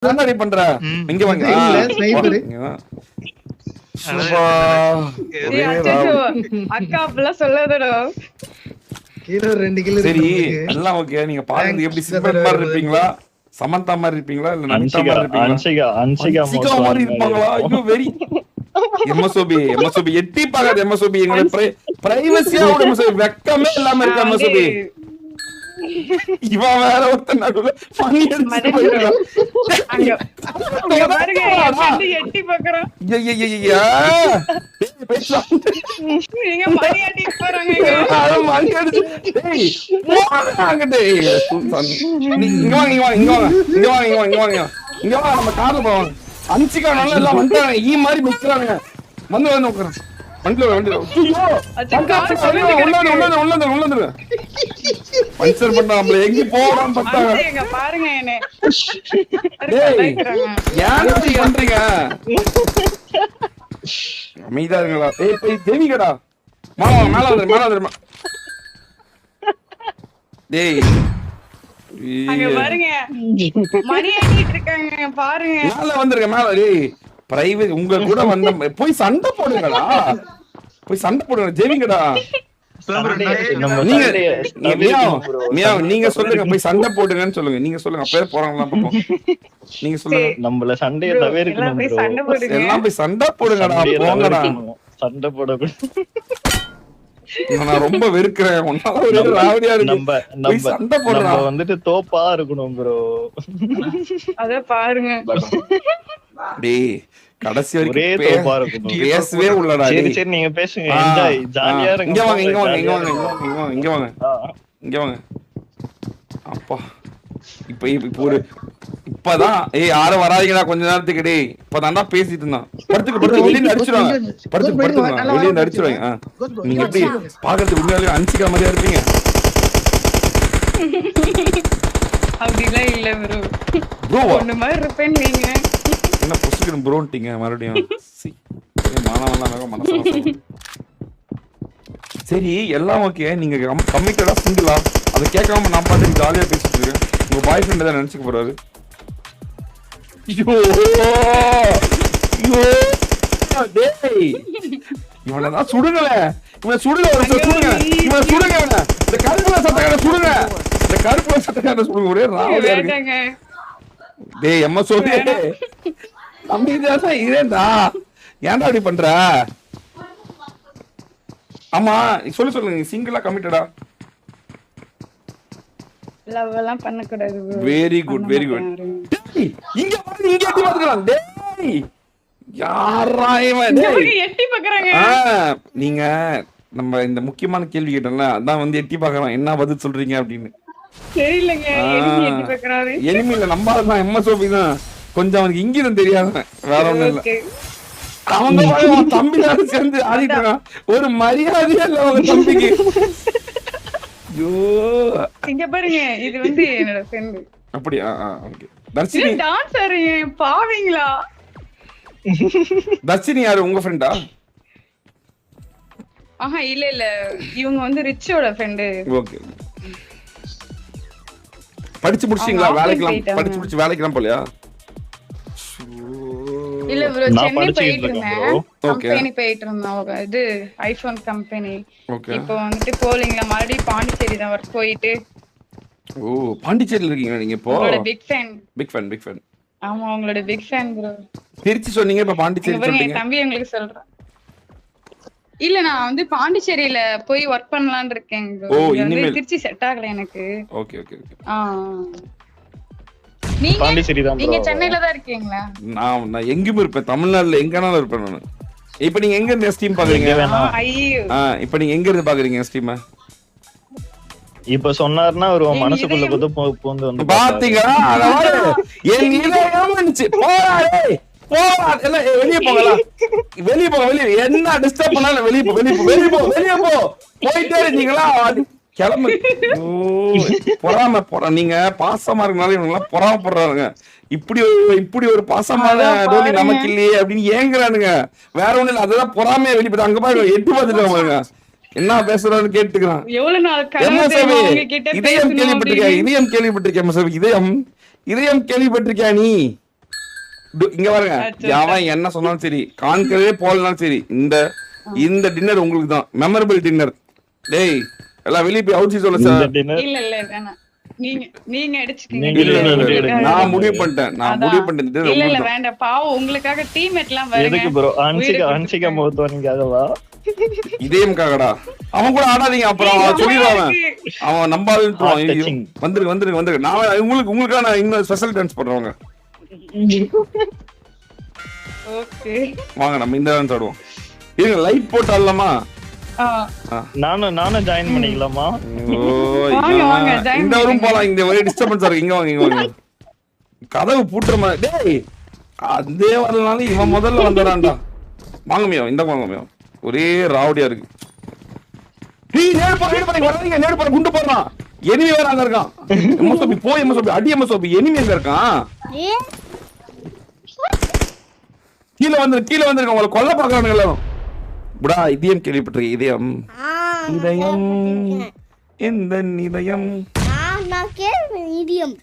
என்னடி பண்ற இங்க வாங்க இல்ல ஸ்னைப்பர் அக்கா அப்படிலாம் சொல்லாதடா. கீழ 2 கிலோ சரி எல்லாம் ஓகே. நீங்க பாக்குறது எப்படி சிம்பன் மாதிரி இருப்பீங்களா, சமந்தா மாதிரி இருப்பீங்களா, இல்ல நமிதா மாதிரி இருப்பீங்களா, அன்சிகா மாதிரி இருப்பாங்களா? ஐயோ வெரி எம்எஸ்ஓபி எட்டி பாக்காது. எம்எஸ்ஓபி எங்களை பிரைவசியா விட எம்எஸ்ஓபி வெக்கமே இல்லாம இருக்க எம்எஸ்ஓபி. இவன் வேற ஒருத்தன் நடுவுல பண்ணி எடுத்து போயிடுறான். எட்டி பாக்குறான். நம்ம கார்ல போவாங்க. அன்சிகா நல்லா எல்லாம் வந்துட்டாங்க. ஈ மாதிரி மிக்கிறாங்க. வந்து வந்து உட்கார பஞ்சர் பண்ணாமல எங்க போறான்னு பார்த்தாங்க. பாருங்க என்ன பண்றீங்க? அமைதியா இருங்களா? ஏய் போய் தேவிகடா மாமா மேல வந்து மேல வந்து. டேய் அங்க பாருங்க மணி ஆடிட்டு இருக்காங்க பாருங்க. மேல வந்துருங்க மேல. டேய் பிரைவேட் உங்க கூட வந்த போய் சண்டை போடுங்கடா. போய் சண்டை போடுங்க ஜெவிங்கடா. நீங்க சொல்லுங்க போய் சண்டை போடுங்கன்னு சொல்லுங்க. நீங்க சொல்லுங்க அப்பவே போறாங்களா பாப்போம். நீங்க சொல்லுங்க. நம்மள சண்டைய தவிர்க்கணும் ப்ரோ. எல்லாம் போய் சண்டை போடுங்கடா. போங்கடா. சண்டை போடக்கூடாது. நான் ரொம்ப வெறுக்கிறேன். உன்னால ஒரு ராவடியா இருக்கு. போய் சண்டை போடுறா. நம்ம வந்துட்டு தோப்பா இருக்கணும் ப்ரோ. அத பாருங்க. டேய் கடைசி ஒரே தோப்பா இருக்கணும். பேசவே உள்ளடா. சரி சரி நீங்க பேசுங்க. என்ஜாய் ஜாலியா இருங்க. இங்க வாங்க இங்க வாங்க இங்க வாங்க இங்க வாங்க இங்க வாங்க. அப்பா இப்ப ஒரு இப்பதான் யாரும் வராதீங்கடா கொஞ்ச நேரத்துக்கு. டேய் இப்பதான்டா பேசிட்டு இருந்தான். படுத்துக்கு வெளியே அடிச்சிருவாங்க. படுத்துக்கு வெளியே அடிச்சிருவாங்க. நீங்க எப்படி பாக்குறதுக்கு உண்மையாலே அன்சிகா மாதிரியா இருப்பீங்க? அப்படிலாம் இல்ல ப்ரோ. ப்ரோ ஒண்ணு மாதிரி இருப்பேன்னு நீங்க என்ன புசுக்கு ப்ரோன்ட்டீங்க மறுபடியும். மானவெல்லாம் மனசு. சரி எல்லாம் ஓகே. நீங்க கமிட்டடா சிங்கிளா அதை கேட்காம நான் பாட்டு ஜாலியா பேசிட்டு இருக்கேன். உங்க பாய் ஃப்ரெண்ட் தான் நினைச்சுக்க போறாரு. இவனதான் சுடுங்களே. இவன் சுடுங்க. சுடுங்க இவன் சுடுங்க. இந்த கருப்புல சட்டக்கார சுடுங்க. இந்த கருப்புல சட்டக்கார சுடுங்க. ஒரே ராவடியா இருக்கு. டேய் எம்மா சொல்லு தம்பி இதேண்டா. ஏன்டா அப்படி பண்ற? ஆமா சொல்லுங்க. நீ சிங்கிளா கமிட்டடா? லவ் எல்லாம் பண்ண கூடாது. Very good very good. இங்க பாரு இங்க எட்டி பாத்துக்கலாம். டேய் யாரா இவன்? டேய் எட்டி பாக்குறாங்க. நீங்க நம்ம இந்த முக்கியமான கேள்வி கேட்டோம்ல அதான் வந்து எட்டி பாக்குறான். என்ன பதில் சொல்றீங்க அப்படின்னு தெரியலங்க. எட்டி பாக்குறாரு. எனிமி இல்ல நம்பாதான் எம்எஸ்ஓபி தான். கொஞ்சம் அவனுக்கு இங்கிருந்து தெரியாத வேற ஒண்ணும் இல்ல. அவங்க தம்பி சேர்ந்து ஆடிட்டு இருக்கான். ஒரு மரியாதையே இல்ல அவங்க தம்பிக்கு. இங்க பாருங்க இது வந்து என்னோட ஃப்ரெண்ட். அப்படியா? ஓகே. தர்ஷினி டான்சர் பாவீங்களா? தர்ஷினி யாரு உங்க ஃப்ரெண்டா? ஆஹா இல்ல இல்ல இவங்க வந்து ரிச்சோட ஃப்ரெண்ட். ஓகே. படிச்சு முடிச்சீங்களா? படிச்சு முடிச்சு வேலைக்குலாம் போலையா? இல்ல ப்ரோ சென்னை போயிட்டு இருந்தேன். கம்பெனி போயிட்டு இருந்தேன். இது ஐபோன் கம்பெனி. இப்போ வந்துட்டு போலிங்களா மறுபடியும் பாண்டிச்சேரி தான் ஒர்க் போயிட்டு. ஓ பாண்டிச்சேரியில இருக்கீங்க நீங்க இப்போ? Big fan. ஆமா உங்களோட பிக் ஃபேன் ப்ரோ. திருச்சி சொன்னீங்க இப்ப பாண்டிச்சேரி சொல்றீங்க. தம்பி உங்களுக்கு சொல்றேன். இல்ல நான் வந்து பாண்டிச்சேரியில போய் ஒர்க் பண்ணலாம்னு இருக்கேன் ப்ரோ. இனிமே திருச்சி செட் ஆகல எனக்கு. Okay okay okay. நீங்க சென்னையில தான் இருக்கீங்களா? நான் எங்கேயும் இருப்பேன். தமிழ்நாட்டுல எங்கனாலும் இருப்பேன் நான். இப்ப நீங்க எங்க இருந்து ஸ்ட்ரீம் பாக்குறீங்க? இப்ப நீங்க எங்க இருந்து பாக்குறீங்க ஸ்ட்ரீம்? இப்ப சொன்னாருன்னா ஒரு மனசுக்குள்ள பூந்து வந்து பாத்தீங்களா? என் இதயம் வந்துச்சு. போறாடே போறா எல்லாம் வெளியே போகலாம். வெளியே போக வெளியே என்ன டிஸ்டர்ப் பண்ணாலும் வெளியே போ. போயிட்டே இருக்கீங்களா? கிளம்பு. பொறாம நீங்க பாசமா இருக்கனால இவங்க பொறாமப்படுறாங்க. இப்படி ஒரு பாசமான டோலி நமக்கு இல்லையே அப்படின்னு ஏங்குறானுங்க. வேற ஒண்ணு இல்ல. அதெல்லாம் பொறாமையா வெளிப்பட்டு அங்க பாருங்க எட்டு பார்த்துட்டு என்ன பேசுறான்னு கேட்டுக்கிறான். இதயம் கேள்விப்பட்டிருக்கேன். இதயம் கேள்விப்பட்டிருக்கேன். இதயம் கேள்விப்பட்டிருக்கியா நீ? இங்க பாருங்க, அவன் என்ன சொன்னாலும் சரி, கான்கரே போலனாலும் சரி, இந்த டின்னர் உங்களுக்கு தான் மெமரபிள் டின்னர். டேய் எல்லாம் வெளிய போய் அவுட் சொல்ல சார். இல்ல வேணாம், நீங்க அடிச்சுக்கீங்க. இல்ல நான் முடிவு பண்ணிட்டேன். இல்ல வேண்டாம், பாவம் உங்களுக்காக டீம்மேட்லாம் வருங்க. எதுக்கு ப்ரோ? அன்சிகா மோத்வானிக்காகவா? இதேம்காகடா. அவன் கூட ஆடாதீங்க, அப்புறம் சொல்லிடுவான். அவன் நம்பாதுன்னு வந்துருக்கு. நான் உங்களுக்காக நான் இன்னும் ஸ்பெஷல் டான்ஸ் பண்றவங்க. ஓகே வாங்க நம்ம இந்த டான்ஸ் ஆடுவோம். இருங்க லைட் போட்டு ஆடலாமா? நானும் ஜாயின் பண்ணிக்கலாமா? இந்த ரூம் போலாம். இங்க ஒரே டிஸ்டர்பன்ஸா இருக்கு. இங்க வாங்க. கதவு பூட்டுற மாதிரி. டேய் அதே வரலனால இவன் முதல்ல வந்துடான்டா. வாங்கமியோ, இந்த வாங்கமியோ. ஒரே ராவடியா இருக்கு. டேய் நேடு போறீங்க, வராதீங்க. நேடு போற குண்டு போறான். எனிமி வேற அங்க இருக்கான். எம்எஸ்ஓபி போய் எம்எஸ்ஓபி அடி. எம்எஸ்ஓபி எனிமி எங்க இருக்கான்? கீழ வந்து உங்களை கொல்ல பாக்குறானுங்க எல்லாரும். புடா இதயம் கேள்விப்பட்டிருக்கேன். இதயம் எந்த இதயம்? நான் கேள்வி இதயம்